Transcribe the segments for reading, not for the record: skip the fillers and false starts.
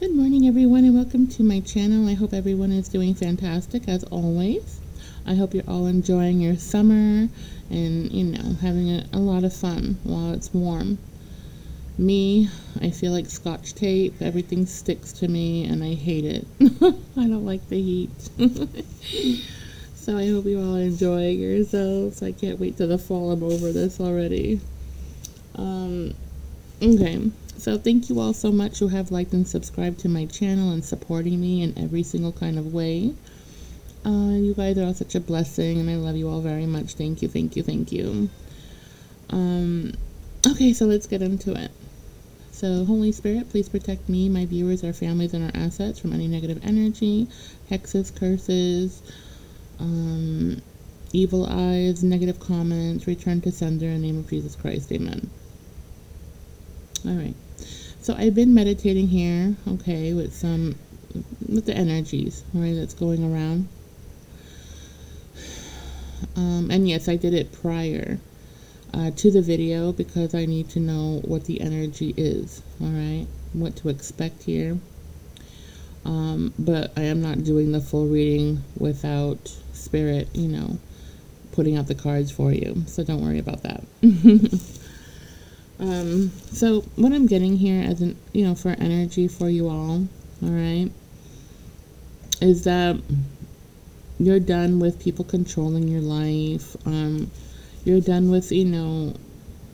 Good morning, everyone, and welcome to my channel. I hope everyone is doing fantastic as always. I hope you're all enjoying your summer and, having a lot of fun while it's warm. Me, I feel like Scotch tape. Everything sticks to me and I hate it. I don't like the heat. So I hope you all enjoy yourselves. I can't wait till the fall. I'm over this already. Okay. So thank you all so much who have liked and subscribed to my channel and supporting me in every single kind of way. You guys are all such a blessing and I love you all very much. Thank you, thank you, thank you. Okay, so let's get into it. So Holy Spirit, please protect me, my viewers, our families, and our assets from any negative energy, hexes, curses, evil eyes, negative comments, return to sender in the name of Jesus Christ. Amen. All right. So I've been meditating here, okay, with the energies, right, that's going around. And yes, I did it prior to the video because I need to know what the energy is, all right, what to expect here. But I am not doing the full reading without Spirit, putting out the cards for you. So don't worry about that. So what I'm getting here as for energy for you all right, is that you're done with people controlling your life. You're done with,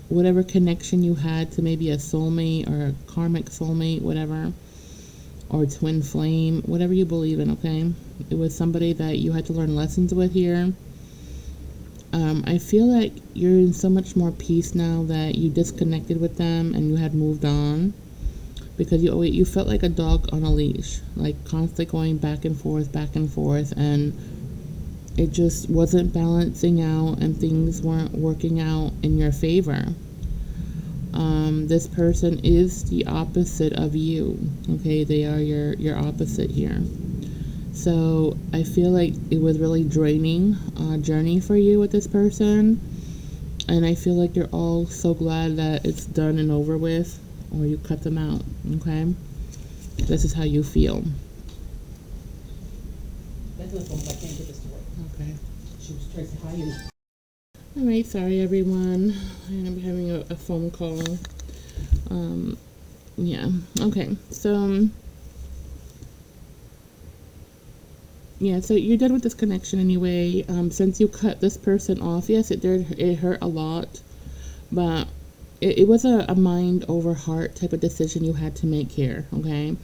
whatever connection you had to maybe a soulmate or a karmic soulmate, whatever, or twin flame, whatever you believe in, okay? It was somebody that you had to learn lessons with here. I feel like you're in so much more peace now that you disconnected with them and you had moved on, because you felt like a dog on a leash, like constantly going back and forth, and it just wasn't balancing out and things weren't working out in your favor. This person is the opposite of you, okay? They are your opposite here. So I feel like it was really draining journey for you with this person, and I feel like you're all so glad that it's done and over with, or you cut them out, okay? This is how you feel. Okay. She was Tracy High. All right, sorry everyone. I'm having a phone call. Yeah. Okay. So. Yeah, so you're done with this connection anyway. Since you cut this person off, yes, it hurt a lot, but it was a mind over heart type of decision you had to make here, okay?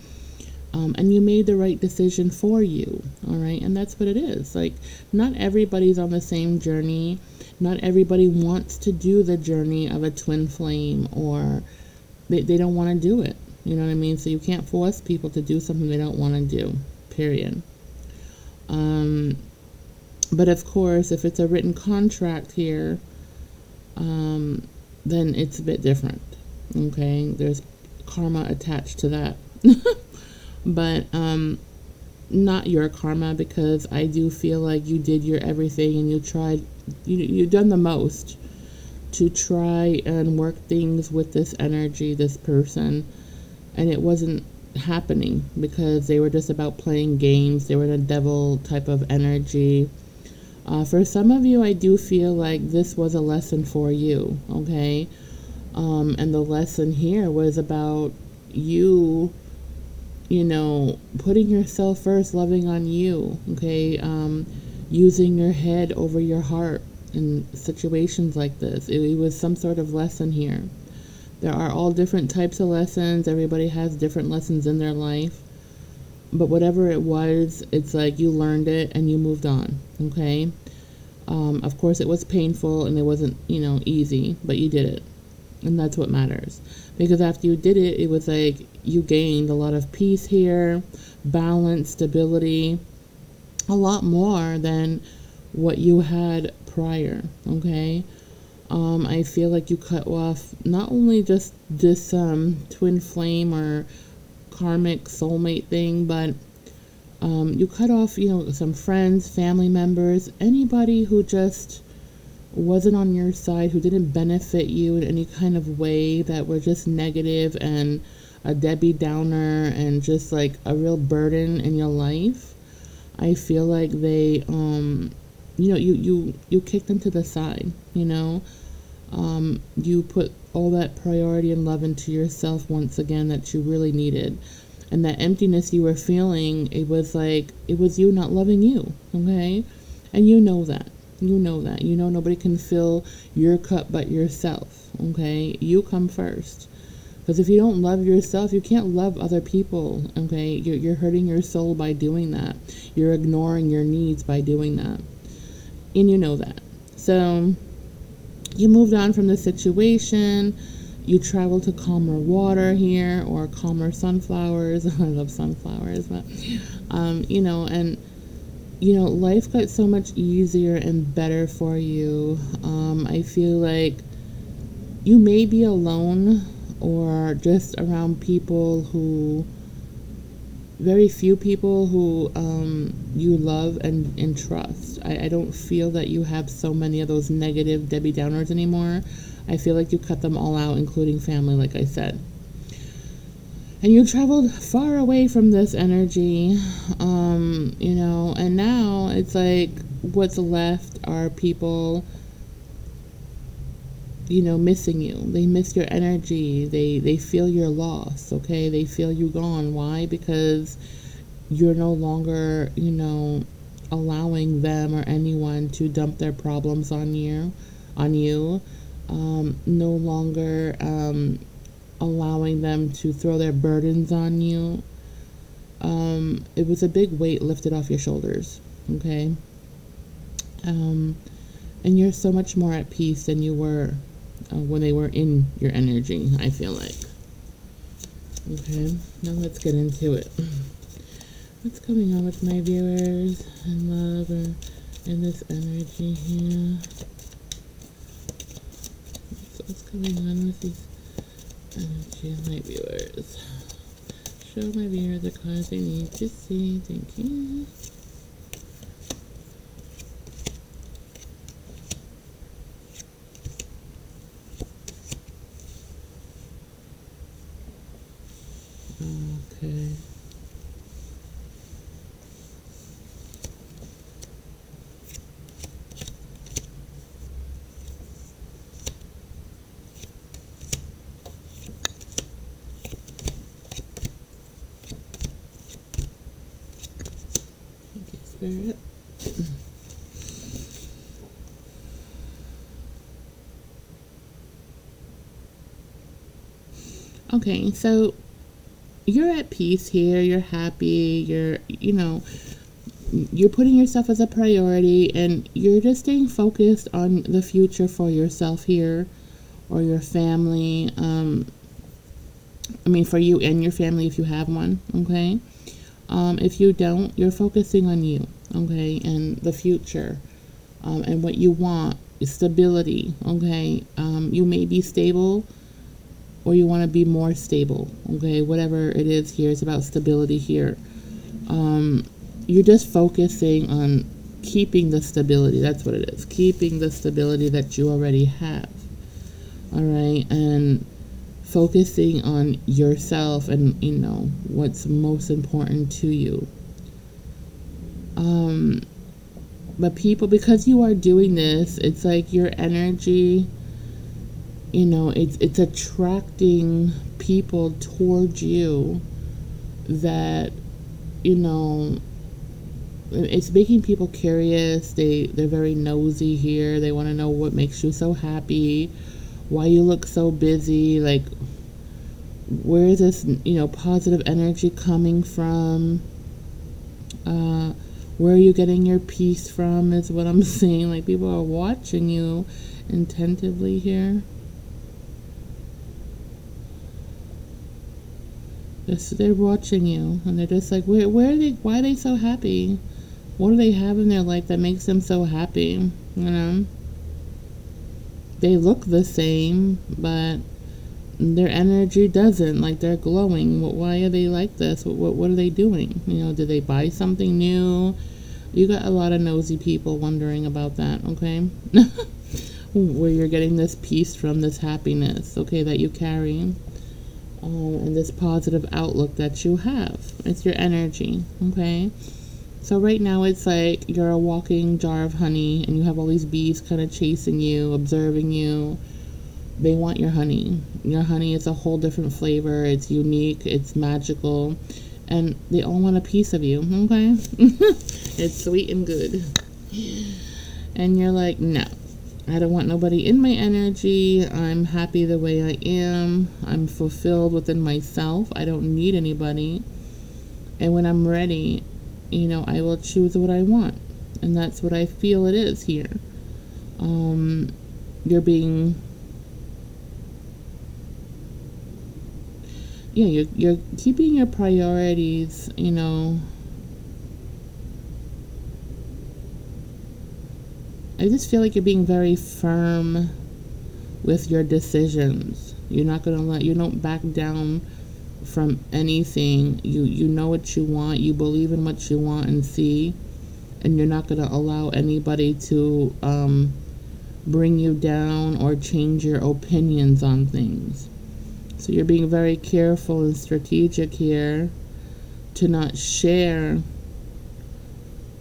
And you made the right decision for you, all right? And that's what it is. Like, not everybody's on the same journey. Not everybody wants to do the journey of a twin flame, or they don't want to do it. You know what I mean? So you can't force people to do something they don't want to do, period. But of course, if it's a written contract here, then it's a bit different. Okay, there's karma attached to that. But not your karma, because I do feel like you did your everything and you tried, you've done the most to try and work things with this energy, this person, and it wasn't happening because they were just about playing games. They were in a devil type of energy. For some of you, I do feel like this was a lesson for you, okay? And the lesson here was about you, putting yourself first, loving on you, okay? Using your head over your heart in situations like this. It was some sort of lesson here. There are all different types of lessons. Everybody has different lessons in their life. But whatever it was, it's like you learned it and you moved on, okay? Of course, it was painful and it wasn't, easy, but you did it. And that's what matters. Because after you did it, it was like you gained a lot of peace here, balance, stability, a lot more than what you had prior, okay? I feel like you cut off not only just this twin flame or karmic soulmate thing, but you cut off, some friends, family members, anybody who just wasn't on your side, who didn't benefit you in any kind of way, that were just negative and a Debbie Downer and just like a real burden in your life, I feel like they, you kick them to the side, you put all that priority and love into yourself once again that you really needed. And that emptiness you were feeling, it was you not loving you, okay? And you know that. Nobody can fill your cup but yourself, okay? You come first. Because if you don't love yourself, you can't love other people, okay? You're hurting your soul by doing that. You're ignoring your needs by doing that. And you know that. So you moved on from the situation. You traveled to calmer water here, or calmer sunflowers. I love sunflowers, but, life got so much easier and better for you. I feel like you may be alone or just around very few people who you love and trust. I don't feel that you have so many of those negative Debbie Downers anymore. I feel like you cut them all out, including family, like I said. And you traveled far away from this energy, and now it's like what's left are people, missing you. They miss your energy. They feel your loss, okay? They feel you gone. Why? Because you're no longer, allowing them or anyone to dump their problems on you. No longer allowing them to throw their burdens on you. It was a big weight lifted off your shoulders, okay? And you're so much more at peace than you were when they were in your energy, I feel like. Okay, now let's get into it. What's going on with my viewers and love and this energy here? What's going on with these energy of my viewers? Show my viewers the cards they need to see. Thank you. Okay. Thank you, Spirit. Okay, so you're at peace here, you're happy, you're putting yourself as a priority, and you're just staying focused on the future for yourself here, or your family. For you and your family if you have one, okay? If you don't, you're focusing on you, okay, and the future, and what you want is stability, okay? You may be stable, or you want to be more stable, okay? Whatever it is here, it's about stability here. You're just focusing on keeping the stability. That's what it is. Keeping the stability that you already have, all right? And focusing on yourself and, what's most important to you. But people, because you are doing this, it's like your energy, it's attracting people towards you that, it's making people curious. They're very nosy here. They want to know what makes you so happy, why you look so busy, like where is this, positive energy coming from? Where are you getting your peace from is what I'm saying. Like, people are watching you attentively here. They're watching you, and they're just like, where are they? Why are they so happy? What do they have in their life that makes them so happy? They look the same, but their energy doesn't. Like, they're glowing. Why are they like this? What are they doing? Did they buy something new? You got a lot of nosy people wondering about that, okay? Where you're getting this peace from, this happiness, okay, that you carry. and this positive outlook that you have. It's your energy, okay? So right now it's like you're a walking jar of honey and you have all these bees kind of chasing you, observing you. They want your honey. Your honey is a whole different flavor. It's unique. It's magical. And they all want a piece of you, okay? It's sweet and good. And you're like, no, I don't want nobody in my energy. I'm happy the way I am. I'm fulfilled within myself. I don't need anybody. And when I'm ready, I will choose what I want. And that's what I feel it is here. You're being... Yeah, you're keeping your priorities, I just feel like you're being very firm with your decisions. You're not going to you don't back down from anything. You know what you want, you believe in what you want and see, and you're not going to allow anybody to bring you down or change your opinions on things. So you're being very careful and strategic here to not share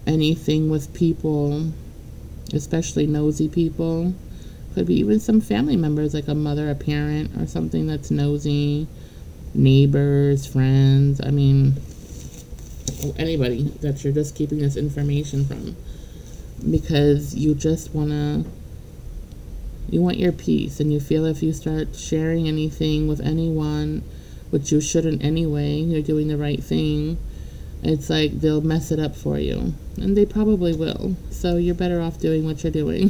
anything with people, especially nosy people. Could be even some family members, like a mother, a parent, or something that's nosy, neighbors, friends, anybody that you're just keeping this information from, because you just you want your peace, and you feel if you start sharing anything with anyone, which you shouldn't anyway, you're doing the right thing, it's like they'll mess it up for you, and they probably will. So you're better off doing what you're doing,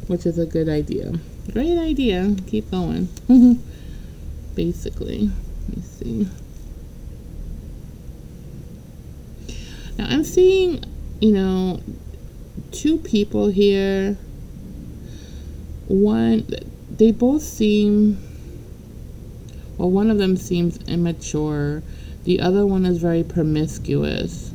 which is a good idea. Great idea. Keep going. Basically. Let me see. Now I'm seeing, two people here. They both seem, one of them seems immature. The other one is very promiscuous.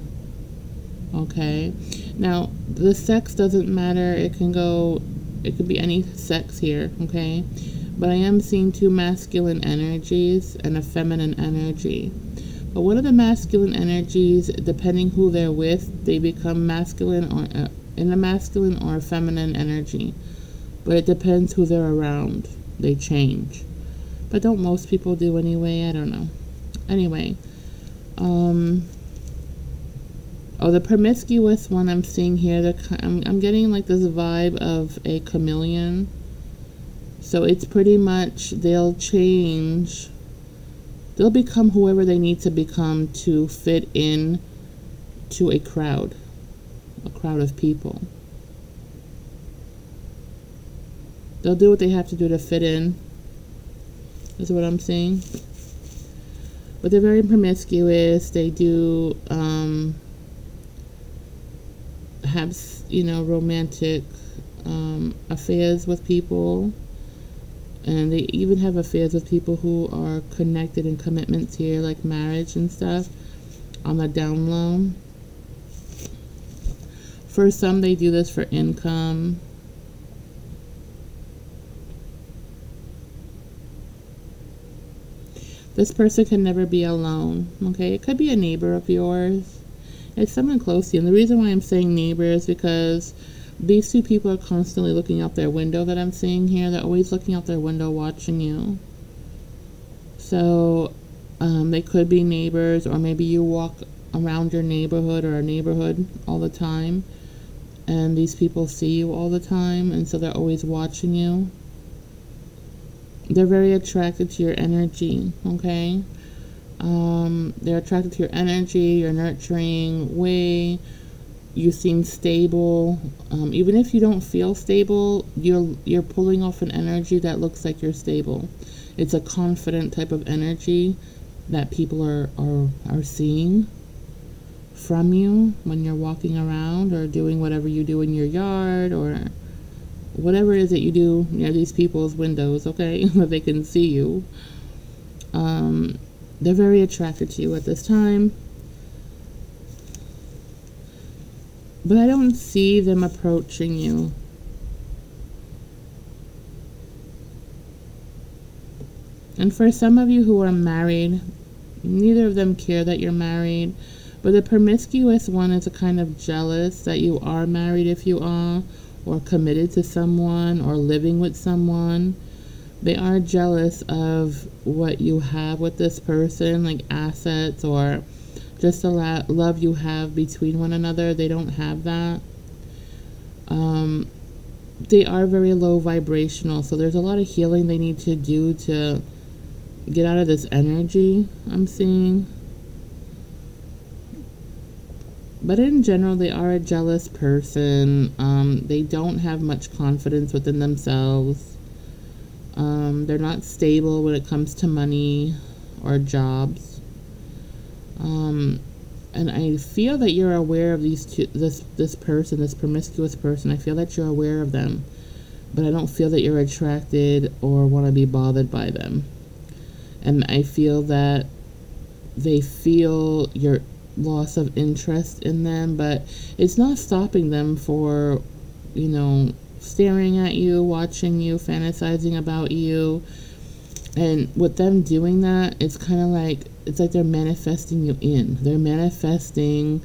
Okay. Now, the sex doesn't matter. It could be any sex here. Okay. But I am seeing two masculine energies and a feminine energy. But one of the masculine energies, depending who they're with, they become masculine or in a masculine or a feminine energy. But it depends who they're around. They change. But don't most people do anyway? I don't know. Anyway. The promiscuous one I'm seeing here, I'm getting like this vibe of a chameleon. So it's pretty much they'll change. They'll become whoever they need to become to fit in to a crowd of people. They'll do what they have to do to fit in, is what I'm saying. But they're very promiscuous. They do have, romantic affairs with people. And they even have affairs with people who are connected in commitments here, like marriage and stuff, on the down low. For some, they do this for income. This person can never be alone, okay? It could be a neighbor of yours. It's someone close to you. And the reason why I'm saying neighbor is because these two people are constantly looking out their window that I'm seeing here. They're always looking out their window watching you. So they could be neighbors, or maybe you walk around your neighborhood or a neighborhood all the time, and these people see you all the time, and so they're always watching you. They're very attracted to your energy, okay? They're attracted to your energy, your nurturing way. You seem stable. Even if you don't feel stable, you're pulling off an energy that looks like you're stable. It's a confident type of energy that people are seeing from you when you're walking around or doing whatever you do in your yard or whatever it is that you do near these people's windows, okay, where they can see you. They're very attracted to you at this time. But I don't see them approaching you. And for some of you who are married, neither of them care that you're married, but the promiscuous one is a kind of jealous that you are married if you are, or committed to someone, or living with someone. They are jealous of what you have with this person, like assets or just the love you have between one another. They don't have that. They are very low vibrational, so there's a lot of healing they need to do to get out of this energy I'm seeing. But in general, they are a jealous person. They don't have much confidence within themselves. They're not stable when it comes to money or jobs. And I feel that you're aware of this person, this promiscuous person. I feel that you're aware of them, but I don't feel that you're attracted or want to be bothered by them. And I feel that they feel your loss of interest in them, but it's not stopping them for, staring at you, watching you, fantasizing about you. And with them doing that, it's kind of like, it's like they're manifesting you in. They're manifesting,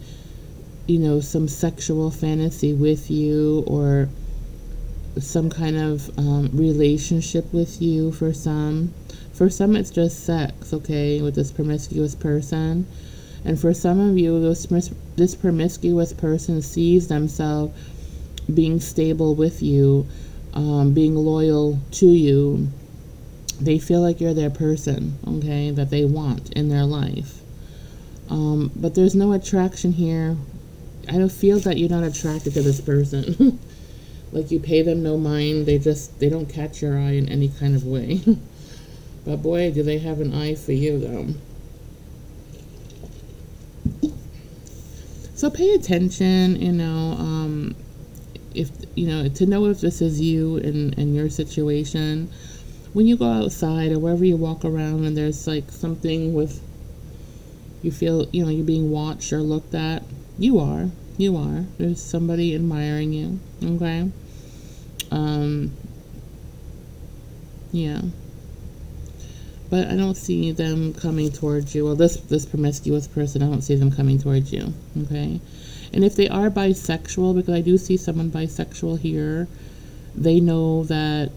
some sexual fantasy with you, or some kind of relationship with you for some. For some, it's just sex, okay, with this promiscuous person. And for some of you, this promiscuous person sees themselves being stable with you, being loyal to you. They feel like you're their person, okay, that they want in their life. But there's no attraction here. I don't feel that you're not attracted to this person. Like you pay them no mind. They don't catch your eye in any kind of way. But boy, do they have an eye for you, though. So pay attention, if to know if this is you and your situation. When you go outside or wherever you walk around and there's like something with, you feel, you're being watched or looked at, you are. There's somebody admiring you, okay? Yeah. But I don't see them coming towards you. Well, this promiscuous person, I don't see them coming towards you, okay? And if they are bisexual, because I do see someone bisexual here, they know that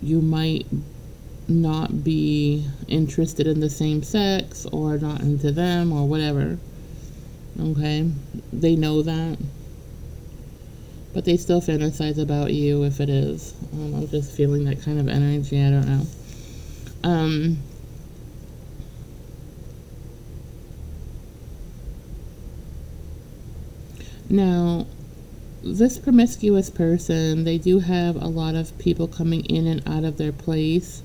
you might not be interested in the same sex or not into them or whatever, okay? They know that. But they still fantasize about you if it is. I'm just feeling that kind of energy. I don't know. Now, this promiscuous person, they do have a lot of people coming in and out of their place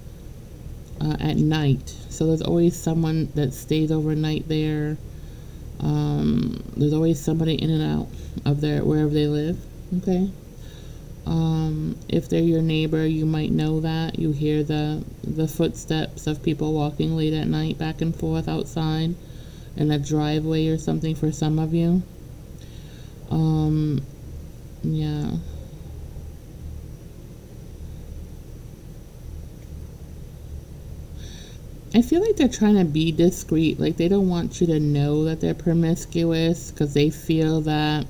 at night. So there's always someone that stays overnight there. There's always somebody in and out of there, wherever they live. Okay. If they're your neighbor, you might know that. You hear the footsteps of people walking late at night back and forth outside in a driveway or something for some of you. Yeah. I feel like they're trying to be discreet. Like they don't want you to know that they're promiscuous because they feel that,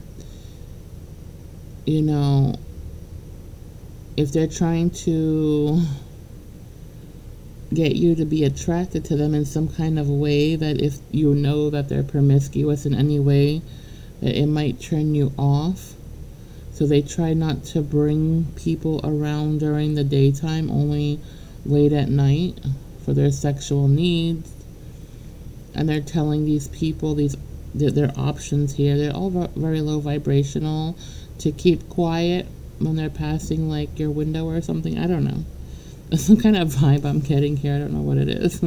if they're trying to get you to be attracted to them in some kind of way, that if you know that they're promiscuous in any way, that it might turn you off. So they try not to bring people around during the daytime, only late at night for their sexual needs. And they're telling these people their options here. They're all very low vibrational, to keep quiet when they're passing like your window or something. I don't know. There's some kind of vibe I'm getting here. I don't know what it is.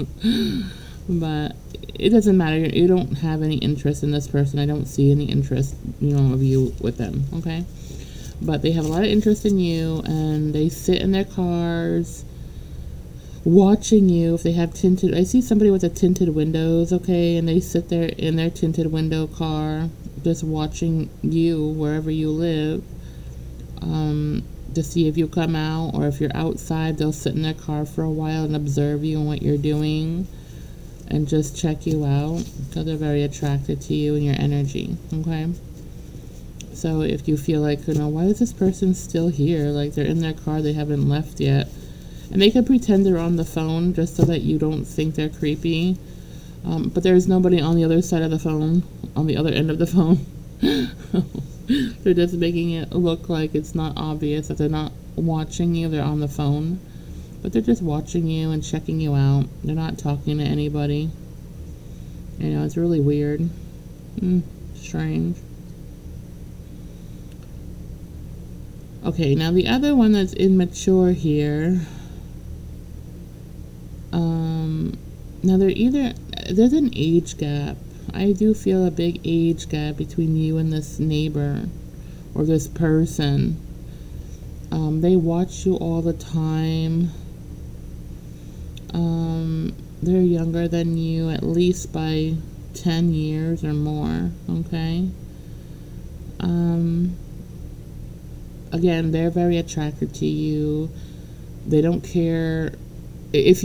But it doesn't matter. You don't have any interest in this person. I don't see any interest, of you with them, okay? But they have a lot of interest in you, and they sit in their cars watching you. If they have tinted, I see somebody with a tinted windows, okay, and they sit there in their tinted window car just watching you wherever you live. to see if you come out, or if you're outside, they'll sit in their car for a while and observe you and what you're doing and just check you out, because they're very attracted to you and your energy, okay? So if you feel like, why is this person still here? Like, they're in their car, they haven't left yet. And they could pretend they're on the phone just so that you don't think they're creepy. But there's nobody on the other side of the phone, on the other end of the phone. They're just making it look like it's not obvious that they're not watching you, they're on the phone. But they're just watching you and checking you out. They're not talking to anybody. It's really weird. Strange. Okay, now the other one that's immature here. Now there's an age gap. I do feel a big age gap between you and this neighbor or this person. They watch you all the time. They're younger than you, at least by 10 years or more, okay? Again, they're very attracted to you. They don't care if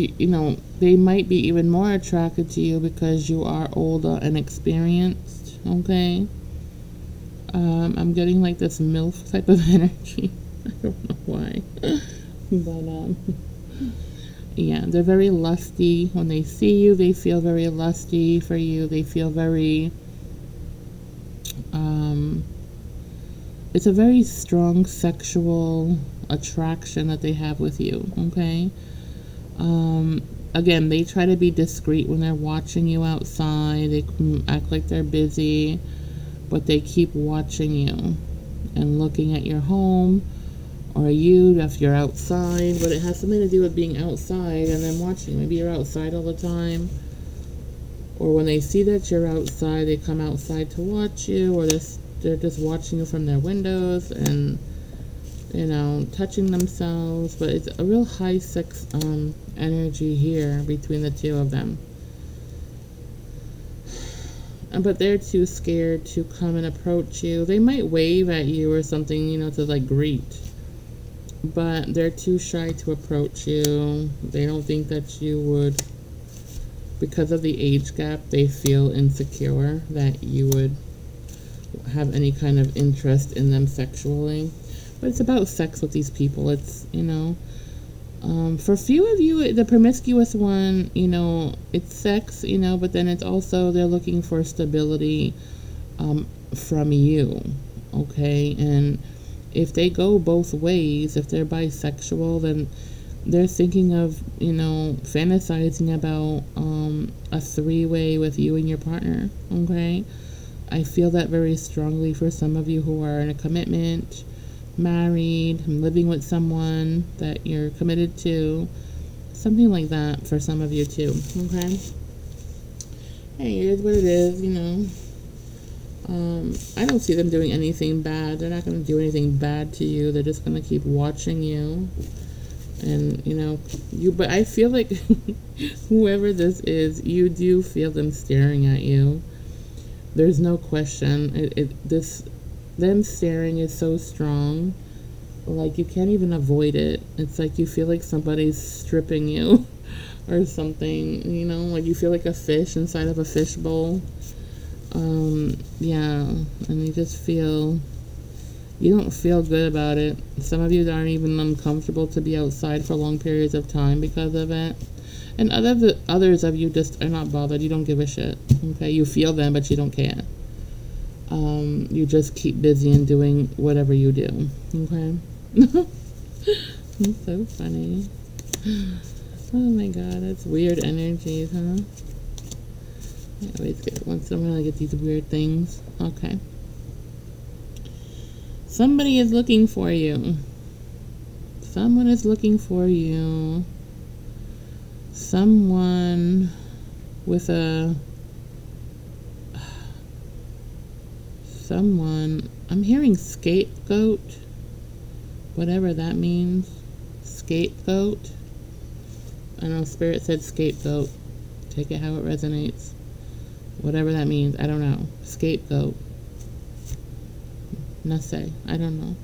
they might be even more attracted to you because you are older and experienced, okay? I'm getting like this MILF type of energy. I don't know why. But, yeah, they're very lusty. When they see you, they feel very lusty for you. They feel very, it's a very strong sexual attraction that they have with you, okay? Again, they try to be discreet when they're watching you outside. They act like they're busy, but they keep watching you and looking at your home or you if you're outside. But it has something to do with being outside and then watching. Maybe you're outside all the time, or when they see that you're outside, they come outside to watch you, or they're just watching you from their windows and touching themselves. But it's a real high sex energy here between the two of them. But they're too scared to come and approach you. They might wave at you or something, to like greet, but they're too shy to approach you. They don't think that you would, because of the age gap, they feel insecure that you would have any kind of interest in them sexually. But it's about sex with these people. It's, for a few of you, the promiscuous one, it's sex, but then it's also they're looking for stability from you, okay? And if they go both ways, if they're bisexual, then they're thinking of, fantasizing about a three-way with you and your partner, okay? I feel that very strongly for some of you who are in a commitment, married, living with someone that you're committed to, something like that for some of you too, okay? Hey, it is what it is, I don't see them doing anything bad. They're not going to do anything bad to you. They're just going to keep watching you. And, but I feel like whoever this is, you do feel them staring at you. There's no question. Them staring is so strong, like you can't even avoid it. It's like you feel like somebody's stripping you or something, like you feel like a fish inside of a fish bowl. Yeah, and you just feel, you don't feel good about it. Some of you aren't even uncomfortable to be outside for long periods of time because of it. And others of you just are not bothered. You don't give a shit, okay? You feel them, but you don't care. You just keep busy and doing whatever you do, okay? It's so funny. Oh my god, that's weird energies, huh? I always get it once in a while. I get these weird things. Okay. Somebody is looking for you. Someone is looking for you. Someone with I'm hearing scapegoat, whatever that means. Scapegoat. I know Spirit said scapegoat. Take it how it resonates. Whatever that means, I don't know. Scapegoat. Nase, I don't know.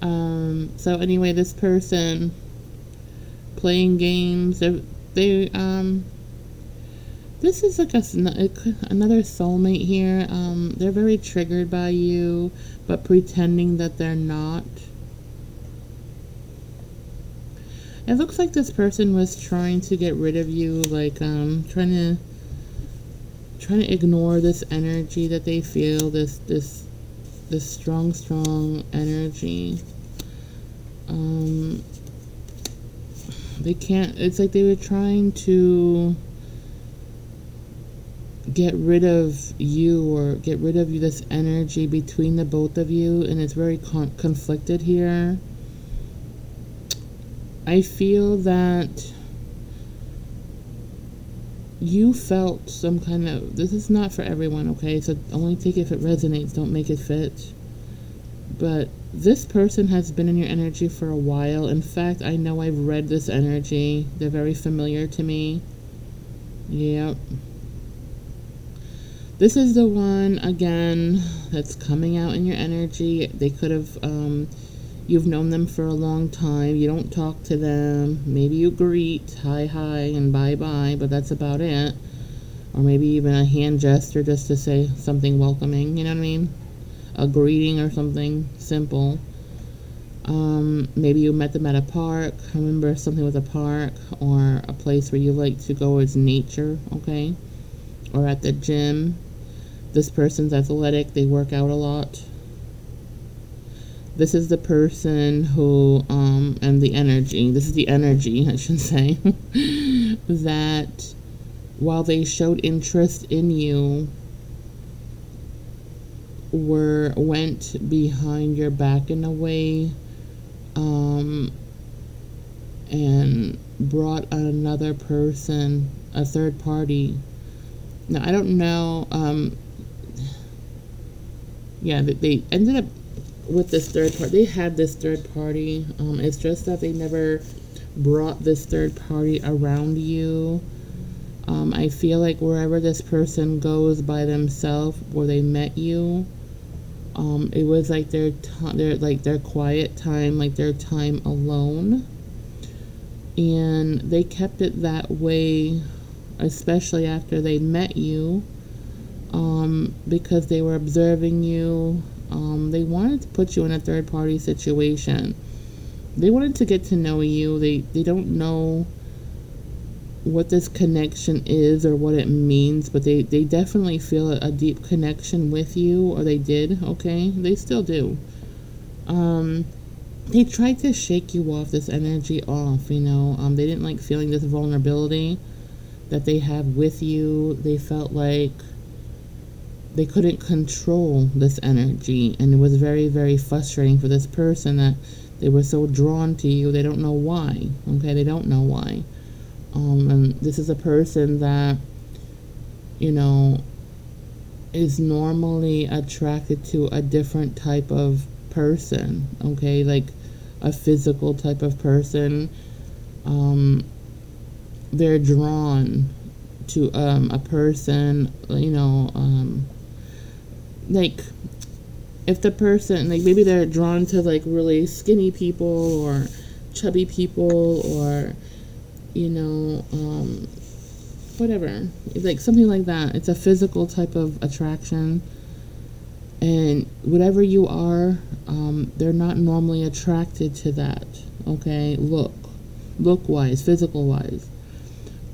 So anyway, this person playing games, this is like another soulmate here. They're very triggered by you, but pretending that they're not. It looks like this person was trying to get rid of you, like trying to ignore this energy that they feel, this strong energy. They can't. It's like they were trying to get rid of you, or get rid of you, this energy between the both of you, and it's very conflicted here. I feel that you felt some kind of, this is not for everyone, okay, so only take it if it resonates, don't make it fit. But this person has been in your energy for a while. In fact, I know I've read this energy. They're very familiar to me. Yep. This is the one, again, that's coming out in your energy. They could have, you've known them for a long time. You don't talk to them. Maybe you greet, hi, and bye, but that's about it. Or maybe even a hand gesture just to say something welcoming, you know what I mean? A greeting or something simple. Maybe you met them at a park. Remember, something with a park or a place where you like to go is nature, okay? Or at the gym. This person's athletic, they work out a lot. This is the person who, and the energy, this is the energy, I should say, that while they showed interest in you, went behind your back in a way, and brought another person, a third party. Now, I don't know, yeah, they ended up with this third party. They had this third party. It's just that they never brought this third party around you. I feel like wherever this person goes by themselves, where they met you, it was like their quiet time, like their time alone, and they kept it that way, especially after they met you, because they were observing you. They wanted to put you in a third party situation. They wanted to get to know you. They don't know what this connection is or what it means, but they definitely feel a deep connection with you, or they did, okay? They still do. They tried to shake you off, this energy off, you know. They didn't like feeling this vulnerability that they have with you. They felt like they couldn't control this energy, and it was very, very frustrating for this person that they were so drawn to you. They don't know why, okay? They don't know why. And this is a person that, you know, is normally attracted to a different type of person, okay? Like a physical type of person. They're drawn to a person, you know, like if the person, like maybe they're drawn to like really skinny people or chubby people, or you know, whatever, like something like that. It's a physical type of attraction, and whatever you are, they're not normally attracted to that, okay? Look wise, physical wise.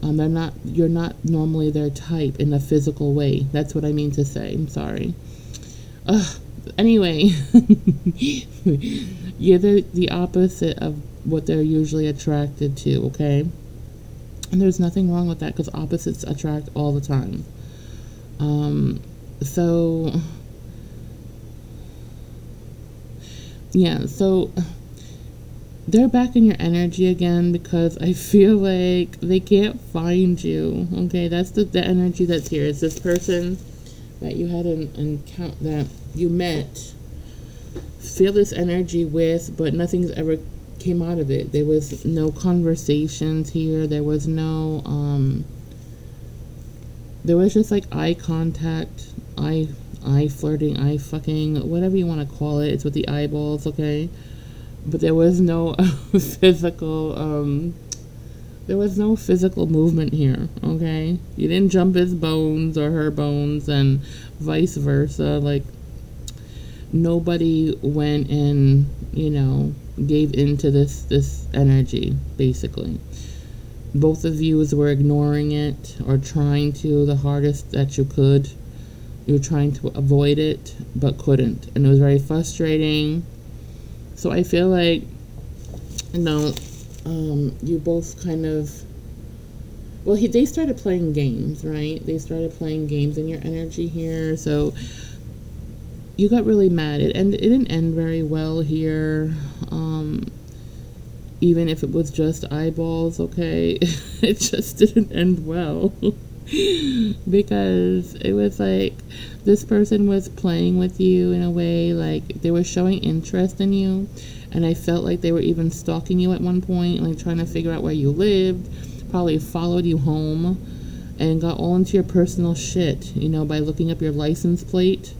You're not normally their type in a physical way. That's what I mean to say. I'm sorry. Anyway, you're the opposite of what they're usually attracted to, okay? And there's nothing wrong with that, because opposites attract all the time. So they're back in your energy again, because I feel like they can't find you, okay? That's the energy that's here. It's this person that you had an encounter, that you met, feel this energy with, but nothing's ever came out of it. There was no conversations here. There was no there was just like eye contact, eye flirting, eye fucking, whatever you want to call it. It's with the eyeballs, okay? but there was no physical there was no physical movement here, okay? You didn't jump his bones or her bones and vice versa. Like, nobody went and, gave into this energy, basically. Both of you were ignoring it or trying to the hardest that you could. You were trying to avoid it, but couldn't. And it was very frustrating. So I feel like, you both kind of, well, they started playing games, right? They started playing games in your energy here. So you got really mad. It didn't end very well here. Even if it was just eyeballs, okay? It just didn't end well. Because it was like this person was playing with you in a way, like they were showing interest in you, and I felt like they were even stalking you at one point, like trying to figure out where you lived, probably followed you home and got all into your personal shit, by looking up your license plate.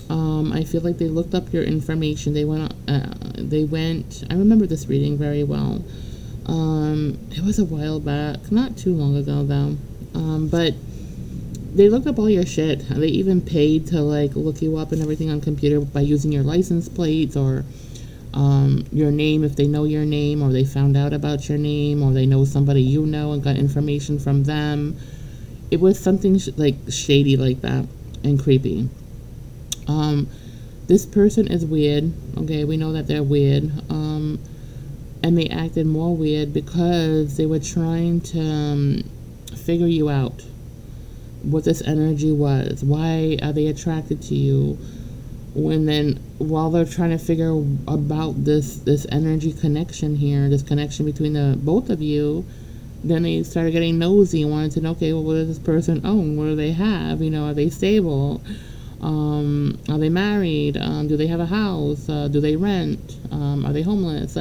I feel like they looked up your information. They went, I remember this reading very well. It was a while back, not too long ago though. But they looked up all your shit. They even paid to look you up and everything on computer by using your license plates or your name if they know your name, or they found out about your name, or they know somebody and got information from them. It was something shady like that and creepy. This person is weird. Okay, we know that they're weird. And they acted more weird because they were trying to figure you out, what this energy was. Why are they attracted to you? While they're trying to figure about this energy connection here, this connection between the both of you, then they started getting nosy and wanted to know, okay, well, what does this person own? What do they have? Are they stable? Are they married? Do they have a house? Do they rent? Are they homeless?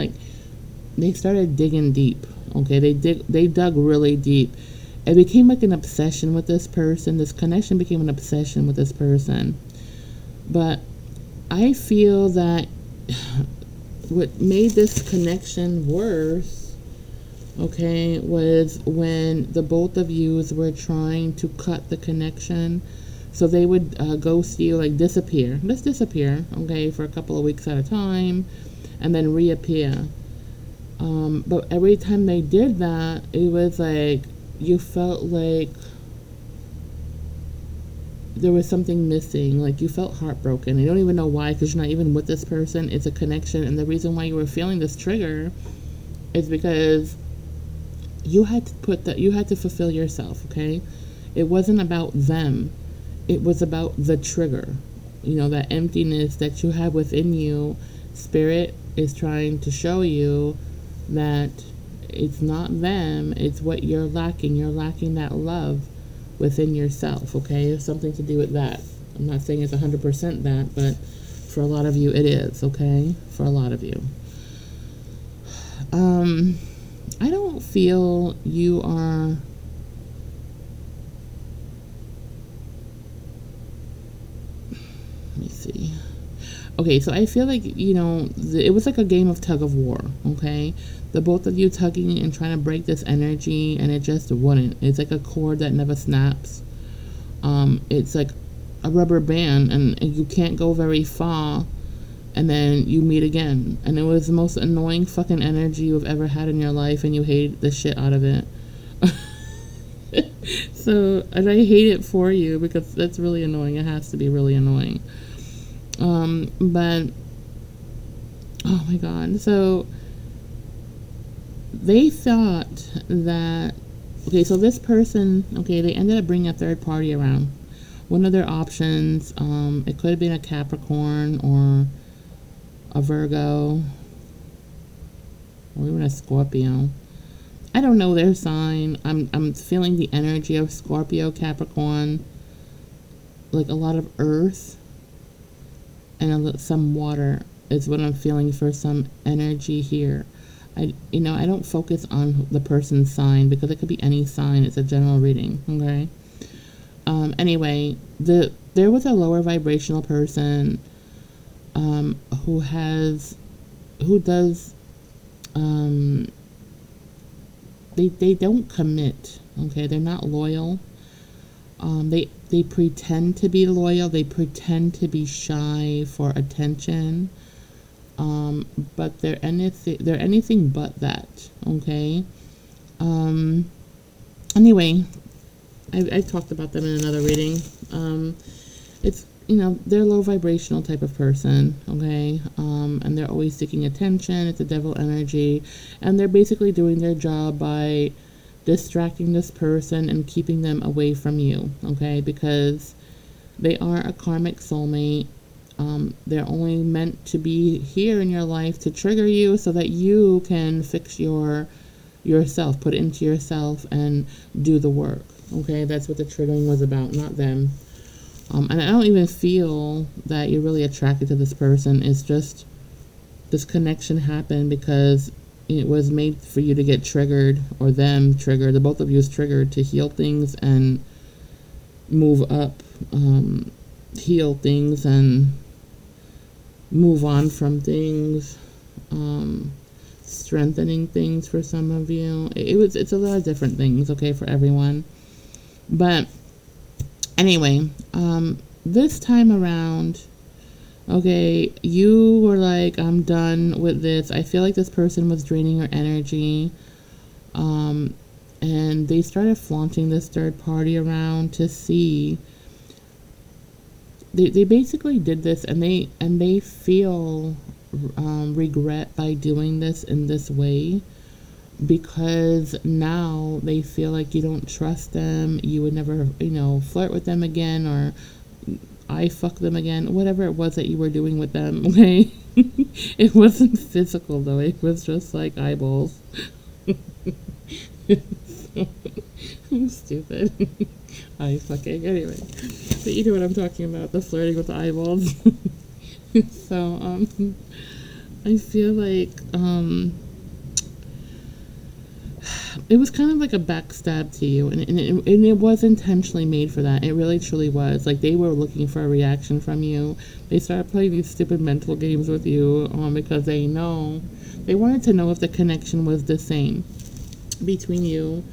They started digging deep. Okay, they dug really deep. It became like an obsession with this person. This connection became an obsession with this person. But I feel that what made this connection worse, okay, was when the both of you were trying to cut the connection. So they would ghost you, disappear. Just disappear, okay, for a couple of weeks at a time, and then reappear. But every time they did that, it was you felt like there was something missing. You felt heartbroken. You don't even know why, because you're not even with this person. It's a connection, and the reason why you were feeling this trigger is because you had to fulfill yourself, okay? It wasn't about them. It was about the trigger. That emptiness that you have within you. Spirit is trying to show you that it's not them, it's what you're lacking. You're lacking that love within yourself, okay? It's something to do with that. I'm not saying it's 100% that, but for a lot of you it is, okay? For a lot of you. I don't feel you are... Let me see. Okay, so I feel like, it was like a game of tug of war, okay? The both of you tugging and trying to break this energy, and it just wouldn't. It's like a cord that never snaps. It's like a rubber band, and you can't go very far, and then you meet again. And it was the most annoying fucking energy you've ever had in your life, and you hate the shit out of it. And I hate it for you, because that's really annoying. It has to be really annoying. But, oh my god, so they thought that, okay, so this person, okay, they ended up bringing a third party around. One of their options, it could have been a Capricorn or a Virgo or even a Scorpio. I don't know their sign. I'm feeling the energy of Scorpio, Capricorn, like a lot of earth and some water is what I'm feeling for some energy here. I don't focus on the person's sign because it could be any sign. It's a general reading, okay? Anyway, there was a lower vibrational person who has who does, um, they don't commit. Okay, they're not loyal. They pretend to be loyal. They pretend to be shy for attention. But they're anything but that. Okay. Um, anyway, I talked about them in another reading. It's, they're a low vibrational type of person, okay? And they're always seeking attention. It's a devil energy. And they're basically doing their job by distracting this person and keeping them away from you, okay? Because they are a karmic soulmate. They're only meant to be here in your life to trigger you so that you can fix yourself, put it into yourself and do the work, okay? That's what the triggering was about, not them. And I don't even feel that you're really attracted to this person. It's just this connection happened because it was made for you to get triggered, or them triggered. The both of you is triggered to heal things and move up, heal things and move on from things, strengthening things for some of you. It's a lot of different things, okay, for everyone. But anyway, this time around, okay, you were like, I'm done with this. I feel like this person was draining your energy. And they started flaunting this third party around to see. They basically did this, and they feel regret by doing this in this way, because now they feel like you don't trust them. You would never, flirt with them again, or I fuck them again, whatever it was that you were doing with them, okay? It wasn't physical, though. It was just like eyeballs. I'm stupid. I fucking, anyway. But you know what I'm talking about, the flirting with the eyeballs. So, I feel like, it was kind of like a backstab to you, and it was intentionally made for that. It really truly was. Like, they were looking for a reaction from you. They started playing these stupid mental games with you, because they wanted to know if the connection was the same between you.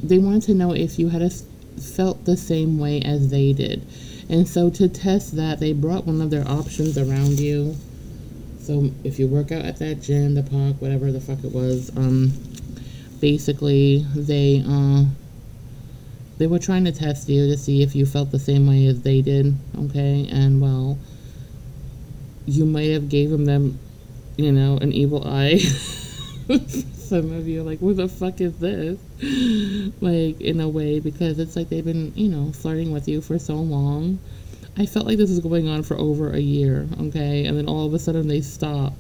They wanted to know if you had felt the same way as they did. And so to test that, they brought one of their options around you. So if you work out at that gym, the park, whatever the fuck it was, basically they were trying to test you to see if you felt the same way as they did, okay? And well, you might have given them, an evil eye. Some of you are like, what the fuck is this? Like, in a way, because it's like they've been, flirting with you for so long. I felt like this was going on for over a year, okay? And then all of a sudden they stop.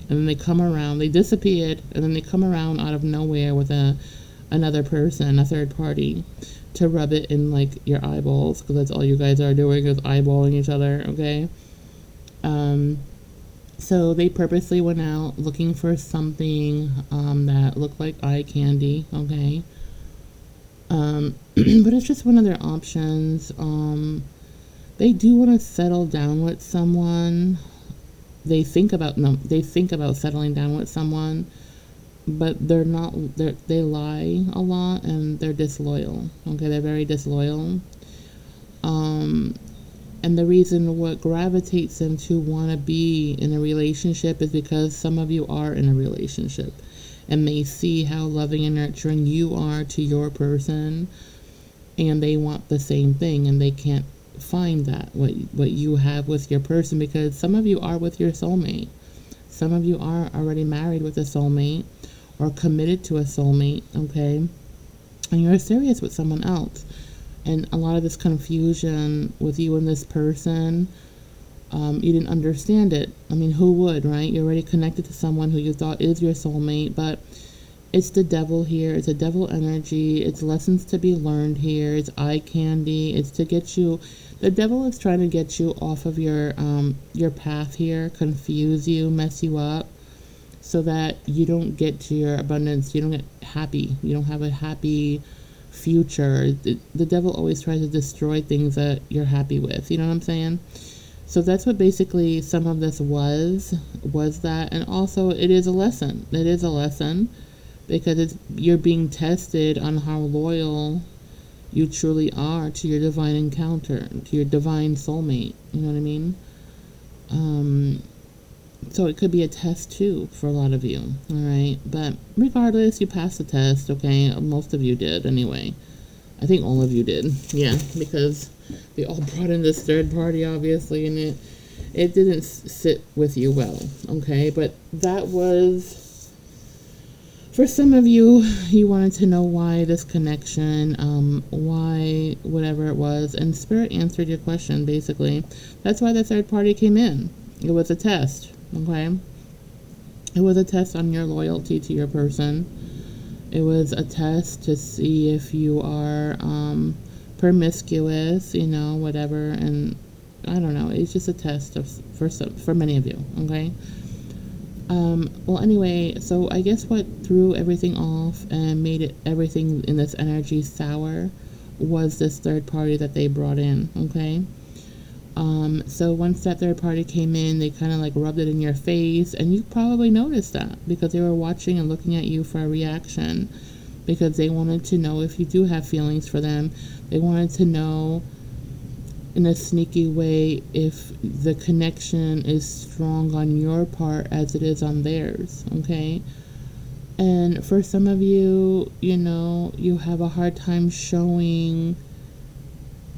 And then they come around, they disappeared, and then they come around out of nowhere with another person, a third party, to rub it in, like, your eyeballs, because that's all you guys are doing is eyeballing each other, okay? So they purposely went out looking for something that looked like eye candy, okay? But it's just one of their options. They do want to settle down with someone. They think about settling down with someone, but they lie a lot and they're disloyal, okay? They're very disloyal. And the reason what gravitates them to want to be in a relationship is because some of you are in a relationship and they see how loving and nurturing you are to your person, and they want the same thing, and they can't find that, what you have with your person, because some of you are with your soulmate. Some of you are already married with a soulmate or committed to a soulmate, okay? And you're serious with someone else. And a lot of this confusion with you and this person, you didn't understand it. I mean, who would, right? You're already connected to someone who you thought is your soulmate, but it's the devil here. It's a devil energy. It's lessons to be learned here. It's eye candy. It's to get you. The devil is trying to get you off of your path here, confuse you, mess you up, so that you don't get to your abundance. You don't get happy. You don't have a happy future. The devil always tries to destroy things that you're happy with. You know what I'm saying? So that's what basically some of this was that. And also it is a lesson. It is a lesson because you're being tested on how loyal you truly are to your divine encounter, to your divine soulmate. You know what I mean? So it could be a test too for a lot of you. All right. But regardless, you passed the test. Okay. Most of you did anyway. I think all of you did. Yeah. Because they all brought in this third party, obviously, and it didn't sit with you well. Okay. But that was, for some of you, you wanted to know why this connection, why whatever it was, and Spirit answered your question, basically. That's why the third party came in. It was a test, okay? It was a test on your loyalty to your person. It was a test to see if you are promiscuous, you know, whatever, and I don't know. It's just a test for many of you, okay? Well, anyway, so I guess what threw everything off and made everything in this energy sour was this third party that they brought in, okay? So once that third party came in, they kind of like rubbed it in your face, and you probably noticed that because they were watching and looking at you for a reaction because they wanted to know if you do have feelings for them. They wanted to know in a sneaky way if the connection is strong on your part as it is on theirs, okay? And for some of you, you know, you have a hard time showing,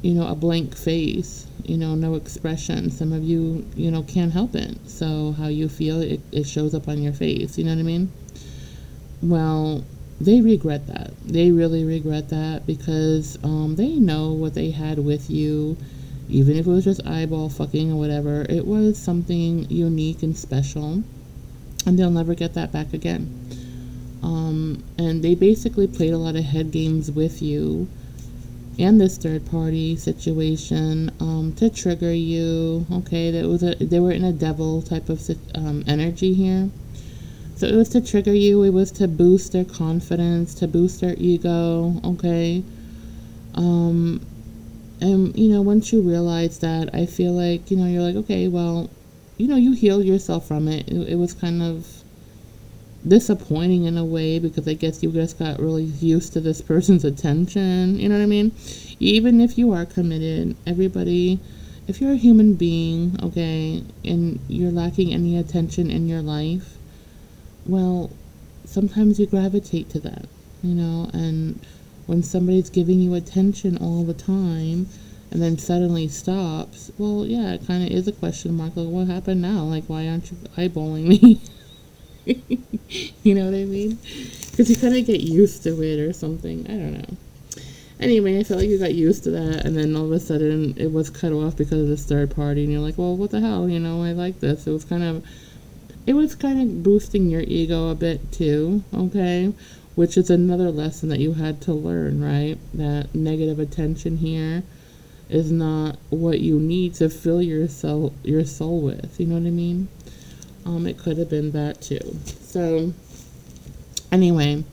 you know, a blank face, you know, no expression. Some of you, you know, can't help it. So how you feel, it shows up on your face, you know what I mean? Well, they regret that. They really regret that because they know what they had with you. Even if it was just eyeball fucking or whatever, it was something unique and special, and they'll never get that back again. And they basically played a lot of head games with you and this third party situation to trigger you. Okay, they were in a devil type of energy here. So it was to trigger you. It was to boost their confidence, to boost their ego. Okay. And, you know, once you realize that, I feel like, you know, you're like, okay, well, you know, you healed yourself from it. It was kind of disappointing in a way because I guess you just got really used to this person's attention. You know what I mean? Even if you are committed, everybody, if you're a human being, okay, and you're lacking any attention in your life, well, sometimes you gravitate to that, you know, and when somebody's giving you attention all the time and then suddenly stops, well, yeah, it kind of is a question mark. Like, what happened now? Like, why aren't you eyeballing me? You know what I mean? Because you kind of get used to it or something. I don't know. Anyway, I felt like you got used to that, and then all of a sudden it was cut off because of this third party, and you're like, well, what the hell? You know, I like this. It was kind of boosting your ego a bit too, okay? Which is another lesson that you had to learn, right? That negative attention here is not what you need to fill your soul with. You know what I mean? It could have been that too. So, anyway,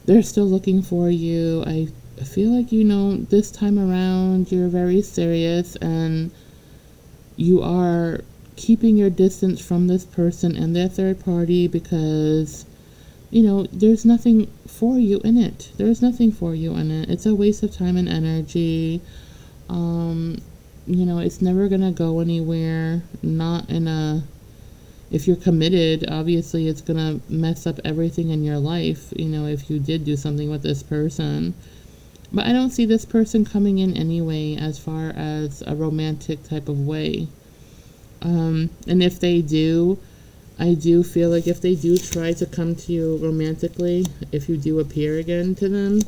they're still looking for you. I feel like, you know, this time around you're very serious and you are keeping your distance from this person and their third party because, you know, there's nothing for you in it. There's nothing for you in it. It's a waste of time and energy. You know, it's never going to go anywhere. If you're committed, obviously it's going to mess up everything in your life, you know, if you did do something with this person. But I don't see this person coming in anyway as far as a romantic type of way. And if they do, I do feel like if they do try to come to you romantically, if you do appear again to them,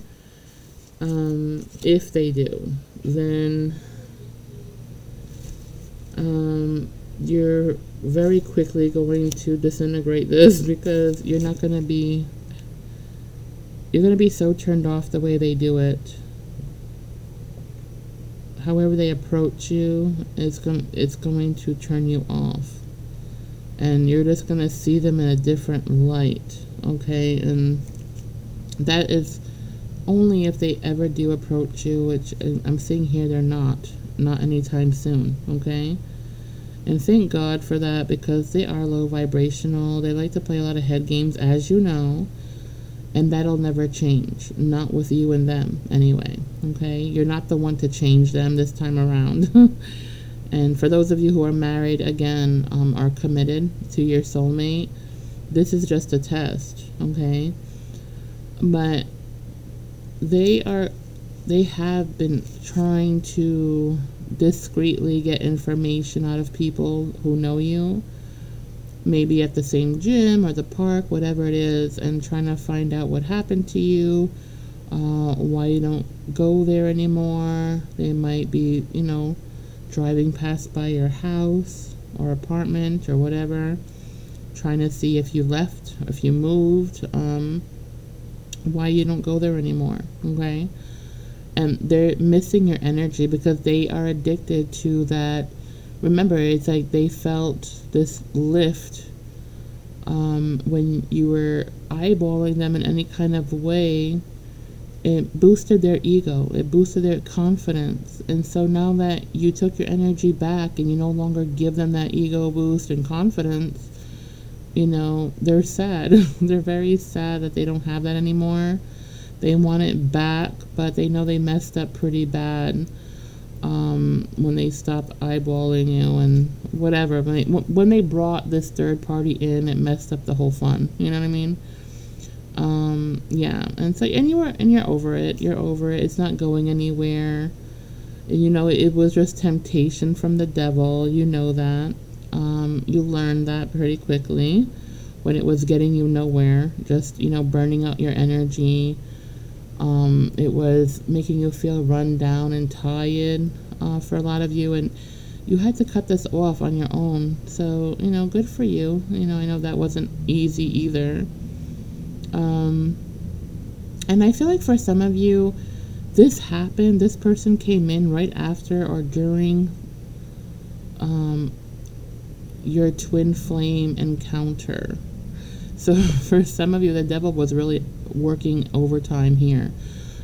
if they do, then you're very quickly going to disintegrate this because you're going to be so turned off the way they do it. However they approach you, it's going to turn you off. And you're just going to see them in a different light, okay? And that is only if they ever do approach you, which I'm seeing here they're not anytime soon, okay? And thank God for that, because they are low vibrational. They like to play a lot of head games, as you know, and that'll never change. Not with you and them, anyway. Okay? You're not the one to change them this time around. And for those of you who are married, again, are committed to your soulmate, this is just a test, okay? But they have been trying to discreetly get information out of people who know you, maybe at the same gym or the park, whatever it is, and trying to find out what happened to you, why you don't go there anymore. They might be, driving past by your house or apartment or whatever, trying to see if you left, if you moved, why you don't go there anymore, okay? And they're missing your energy because they are addicted to that. Remember, it's like they felt this lift when you were eyeballing them in any kind of way. It boosted their ego. It boosted their confidence. And so now that you took your energy back and you no longer give them that ego boost and confidence, they're sad. They're very sad that they don't have that anymore. They want it back, but they know they messed up pretty bad when they stopped eyeballing you and whatever. When they brought this third party in, it messed up the whole fun. You know what I mean? Yeah. And so, you're over it. You're over it. It's not going anywhere. It was just temptation from the devil. You know that. You learned that pretty quickly when it was getting you nowhere, just, burning out your energy. It was making you feel run down and tired for a lot of you, and you had to cut this off on your own. So, good for you. I know that wasn't easy either. And I feel like for some of you, this happened, this person came in right after or during your twin flame encounter. So for some of you, the devil was really working overtime here.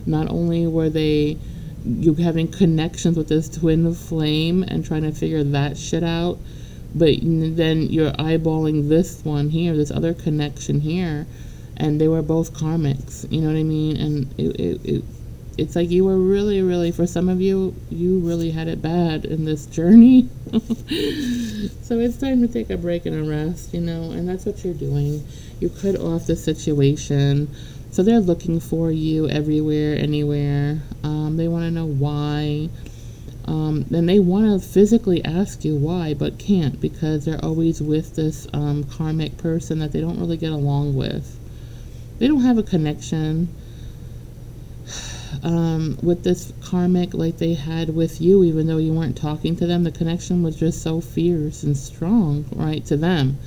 Not only were you having connections with this twin flame and trying to figure that shit out, but then you're eyeballing this one here, this other connection here, and they were both karmics. You know what I mean? And it's like you were really, really, for some of you, you really had it bad in this journey. So it's time to take a break and a rest, and that's what you're doing. You cut off the situation. So they're looking for you everywhere, anywhere. They want to know why. Then they want to physically ask you why, but can't, because they're always with this karmic person that they don't really get along with. They don't have a connection with this karmic like they had with you, even though you weren't talking to them. The connection was just so fierce and strong, right, to them.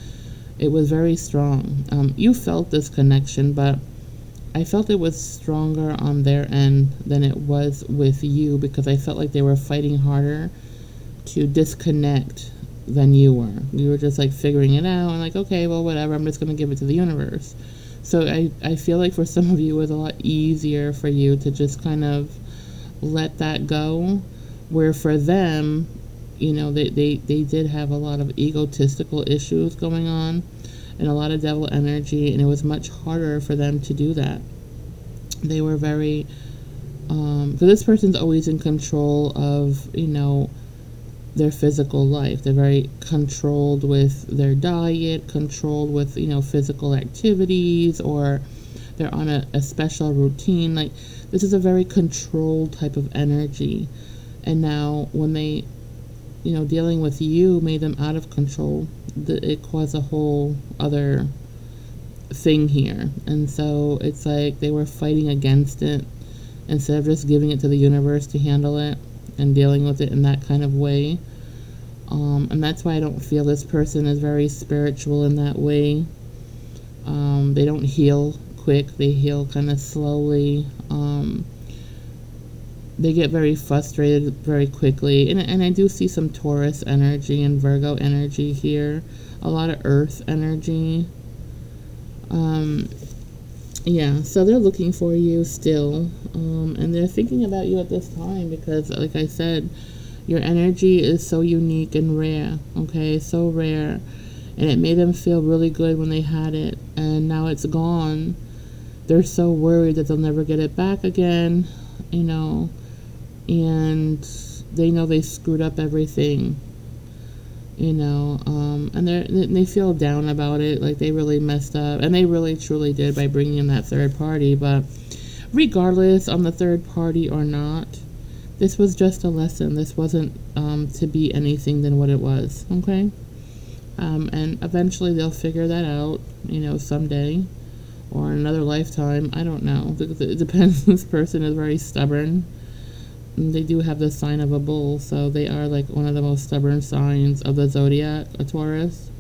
It was very strong. You felt this connection, but I felt it was stronger on their end than it was with you, because I felt like they were fighting harder to disconnect than you were. You were just like figuring it out and like, okay, well, whatever, I'm just going to give it to the universe. So I feel like for some of you, it was a lot easier for you to just kind of let that go, where for them, they did have a lot of egotistical issues going on and a lot of devil energy, and it was much harder for them to do that. They were very, because this person's always in control of, their physical life. They're very controlled with their diet, controlled with, physical activities, or they're on a special routine. Like, this is a very controlled type of energy. And now when they, dealing with you made them out of control, it caused a whole other thing here. And so it's like they were fighting against it instead of just giving it to the universe to handle it and dealing with it in that kind of way. And that's why I don't feel this person is very spiritual in that way. They don't heal quick. They heal kind of slowly. They get very frustrated very quickly. And I do see some Taurus energy and Virgo energy here. A lot of Earth energy. Yeah, so they're looking for you still. And they're thinking about you at this time because, like I said, Your energy is so unique and rare, okay? So rare. And it made them feel really good when they had it. And now it's gone. They're so worried that they'll never get it back again, you know. And they know they screwed up everything, you know. And they feel down about it, like they really messed up. And they really, truly did by bringing in that third party. But regardless on the third party or not, this was just a lesson. This wasn't to be anything than what it was, okay? And eventually they'll figure that out, you know, someday or another lifetime. I don't know. It depends. This person is very stubborn. And they do have the sign of a bull, so they are like one of the most stubborn signs of the zodiac, a Taurus.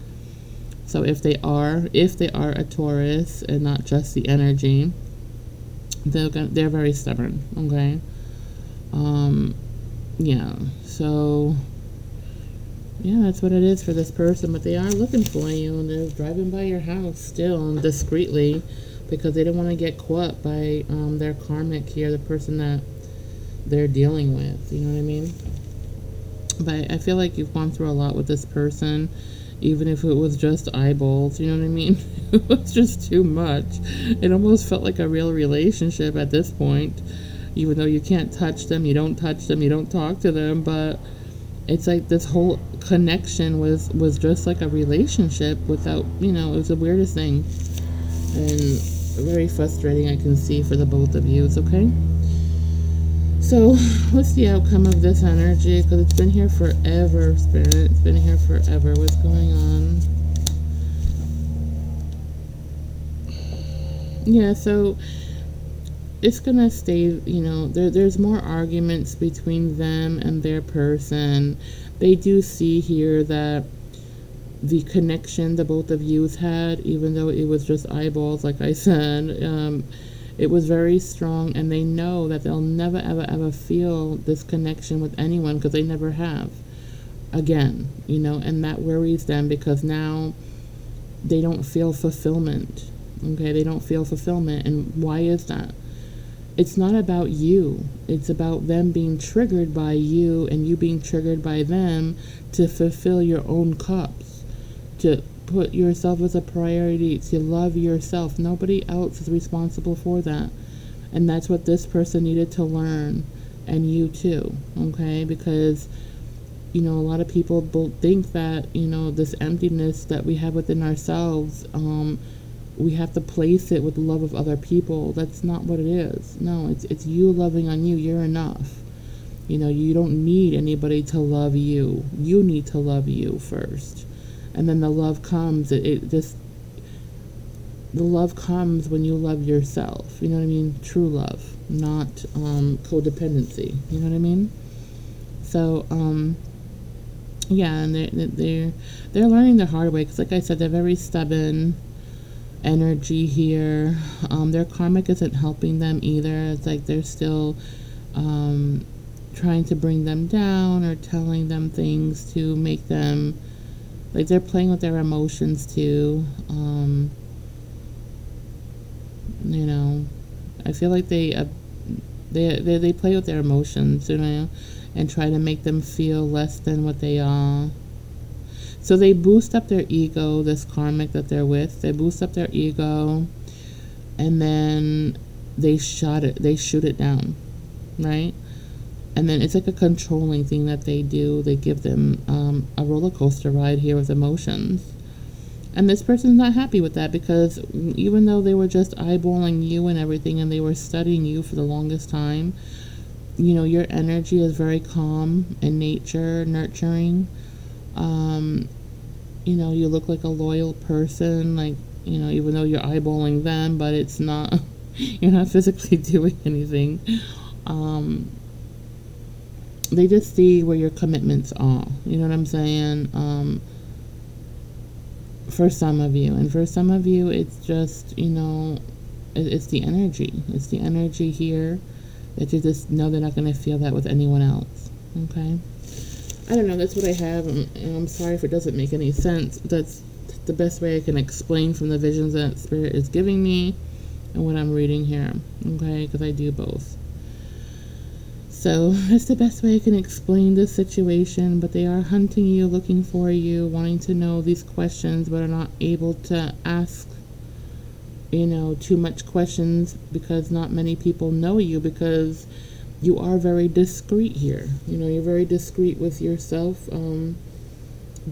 So if they are a Taurus and not just the energy, they're very stubborn, okay? Yeah, so yeah, that's what it is for this person. But they are looking for you, and they're driving by your house still and discreetly because they don't want to get caught by their karmic here, the person that they're dealing with. You know what I mean? But I feel like you've gone through a lot with this person, even if it was just eyeballs. You know what I mean? It was just too much. It almost felt like a real relationship at this point, even though you can't touch them, you don't touch them, you don't talk to them, but it's like this whole connection was just like a relationship without, you know, it was the weirdest thing. And very frustrating, I can see, for the both of you. It's okay? So, what's the outcome of this energy? Because it's been here forever, Spirit. It's been here forever. What's going on? Yeah, so it's gonna stay, you know, there's more arguments between them and their person. They do see here that the connection the both of you's had, even though it was just eyeballs, like I said, it was very strong, and they know that they'll never, ever, ever feel this connection with anyone because they never have again, you know, and that worries them because now they don't feel fulfillment, okay? They don't feel fulfillment, and why is that? It's not about you. It's about them being triggered by you and you being triggered by them to fulfill your own cups, to put yourself as a priority, to love yourself. Nobody else is responsible for that. And that's what this person needed to learn, and you too, okay? Because, you know, a lot of people think that, you know, this emptiness that we have within ourselves, we have to place it with the love of other people. That's not what it is. No, it's you loving on you. You're enough. You know, you don't need anybody to love you. You need to love you first. And then the love comes. The love comes when you love yourself. You know what I mean? True love, not codependency. You know what I mean? So, yeah, and they're learning the hard way. Because like I said, they're very stubborn energy here. Their karmic isn't helping them either. It's like they're still trying to bring them down or telling them things to make them, like, they're playing with their emotions too. You know, I feel like they play with their emotions, you know, and try to make them feel less than what they are. So they boost up their ego, this karmic that they're with. They boost up their ego, and then they shoot it down, right? And then it's like a controlling thing that they do. They give them a roller coaster ride here with emotions. And this person's not happy with that because even though they were just eyeballing you and everything, and they were studying you for the longest time, you know, your energy is very calm in nature, nurturing. You know, you look like a loyal person, like, you know, even though you're eyeballing them, but it's not, you're not physically doing anything. They just see where your commitments are. You know what I'm saying? For some of you. And for some of you, it's just, you know, it's the energy. It's the energy here that you just know they're not going to feel that with anyone else. Okay? I don't know, that's what I have, and I'm sorry if it doesn't make any sense, but that's the best way I can explain from the visions that Spirit is giving me and what I'm reading here, okay, because I do both. So that's the best way I can explain this situation. But they are hunting you, looking for you, wanting to know these questions, but are not able to ask, too much questions because not many people know you, because you are very discreet here. You're very discreet with yourself. You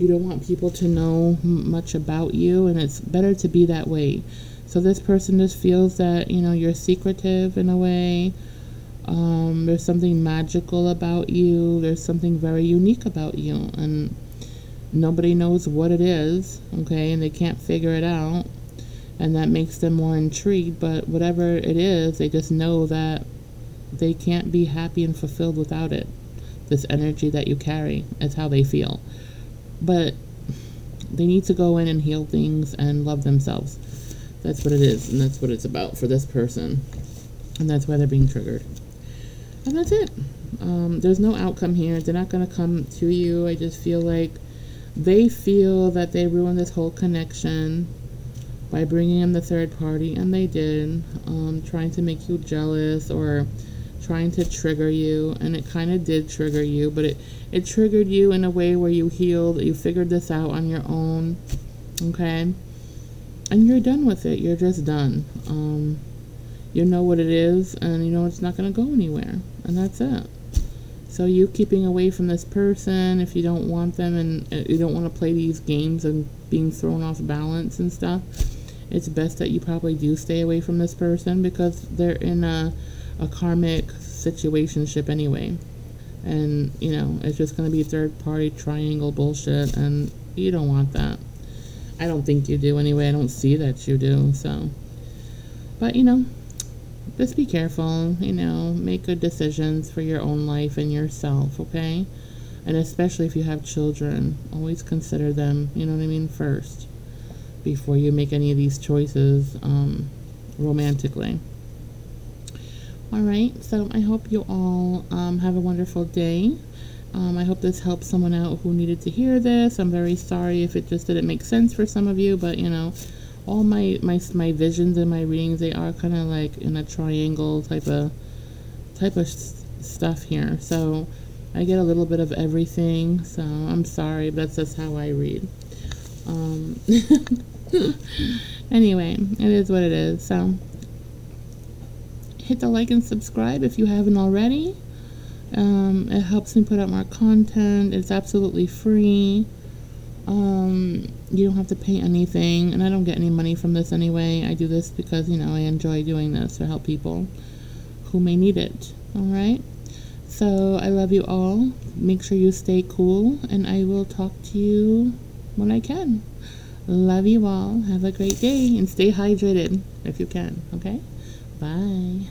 don't want people to know much about you, and it's better to be that way. So this person just feels that, you're secretive in a way. There's something magical about you. There's something very unique about you, and nobody knows what it is, okay, and they can't figure it out, and that makes them more intrigued. But whatever it is, they just know that they can't be happy and fulfilled without it. This energy that you carry is how they feel. But they need to go in and heal things and love themselves. That's what it is, and that's what it's about for this person. And that's why they're being triggered. And that's it. There's no outcome here. They're not going to come to you. I just feel like they feel that they ruined this whole connection by bringing in the third party, and they did, trying to make you jealous or trying to trigger you, and it kind of did trigger you, but it triggered you in a way where you healed, you figured this out on your own, okay? And you're done with it. You're just done. You know what it is, and you know it's not going to go anywhere, and that's it. So you keeping away from this person if you don't want them, and you don't want to play these games and being thrown off balance and stuff, it's best that you probably do stay away from this person, because they're in a karmic situationship anyway, and it's just going to be third party triangle bullshit, and you don't want that. I don't think you do anyway. I don't see that you do. So, but just be careful, make good decisions for your own life and yourself, okay? And especially if you have children, always consider them, first, before you make any of these choices romantically. All right, so I hope you all have a wonderful day. I hope this helps someone out who needed to hear this. I'm very sorry if it just didn't make sense for some of you, but all my visions and my readings, they are kind of like in a triangle type of stuff here. So I get a little bit of everything. So I'm sorry, but that's just how I read. Anyway, it is what it is. So hit the like and subscribe if you haven't already. It helps me put out more content. It's absolutely free. You don't have to pay anything, and I don't get any money from this anyway. I do this because, I enjoy doing this to help people who may need it. All right? So I love you all. Make sure you stay cool, and I will talk to you when I can. Love you all. Have a great day, and stay hydrated if you can. Okay? Bye.